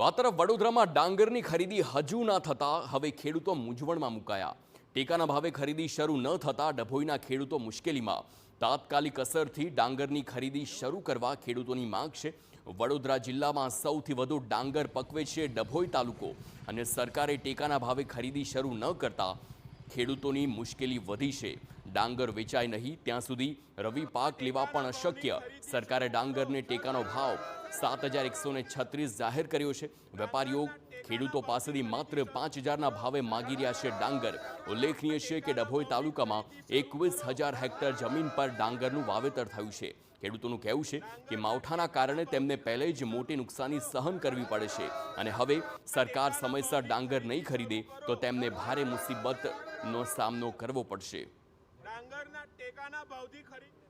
તો આ તરફ વડોદરામાં ડાંગરની ખરીદી હજુ ના થતા હવે ખેડૂતો મૂંઝવણમાં મુકાયા। ટેકાના ભાવે ખરીદી શરૂ ન થતા ડભોઈના ખેડૂતો મુશ્કેલીમાં। તાત્કાલિક અસરથી ડાંગરની ખરીદી શરૂ કરવા ખેડૂતોની માંગ છે। વડોદરા જિલ્લામાં સૌથી વધુ ડાંગર પકવે છે ડભોઈ તાલુકો, અને સરકારે ટેકાના ભાવે ખરીદી શરૂ ન કરતા ખેડૂતોની મુશ્કેલી વધી છે। ડાંગર વેચાય નહીં ત્યાં સુધી રવિ પાક લેવા પણ અશક્ય। સરકારે ડાંગરને ટેકાનો ભાવ 7,136 જાહેર કર્યો છે। વેપારીઓ ખેડૂતો પાસેથી માત્ર 5,000ના ભાવે માગી રહ્યા છે ડાંગર। ઉલ્લેખનીય છે કે ડભોઈ તાલુકામાં 21,000 હેક્ટર જમીન પર ડાંગરનું વાવેતર થયું છે। ખેડૂતોનું કહેવું છે કે માવઠાના કારણે તેમને પહેલે જ મોટી નુકસાની સહન કરવી પડે છે, અને હવે સરકાર સમયસર ડાંગર નહીં ખરીદે તો તેમને ભારે મુસીબતનો સામનો કરવો પડશે।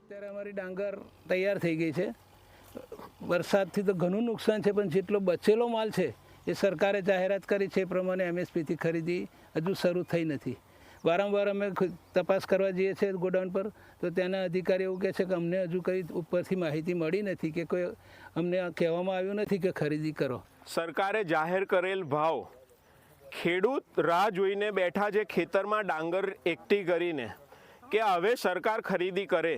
અત્યારે અમારી ડાંગર તૈયાર થઈ ગઈ છે। વરસાદથી તો ઘણું નુકસાન છે, પણ જેટલો બચેલો માલ છે એ સરકારે જાહેરાત કરી છે એ પ્રમાણે MSPથી ખરીદી હજુ શરૂ થઈ નથી। વારંવાર અમે તપાસ કરવા જઈએ છીએ ગોડાઉન પર, તો ત્યાંના અધિકારી એવું કહે છે કે અમને હજુ કંઈ ઉપરથી માહિતી મળી નથી કે કોઈ અમને કહેવામાં આવ્યું નથી કે ખરીદી કરો। સરકારે જાહેર કરેલ ભાવ ખેડૂત રાહ જોઈને બેઠા છે ખેતરમાં ડાંગર એકઠી કરીને કે હવે સરકાર ખરીદી કરે।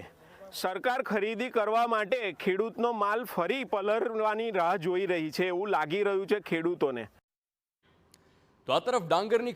સરકાર ખરીદી કરવા માટે ખેડૂતનો માલ ફરી પલળવાની રાહ જોઈ રહી છે એવું લાગી રહ્યું છે ખેડૂતોને। તો આ તરફ ડાંગરની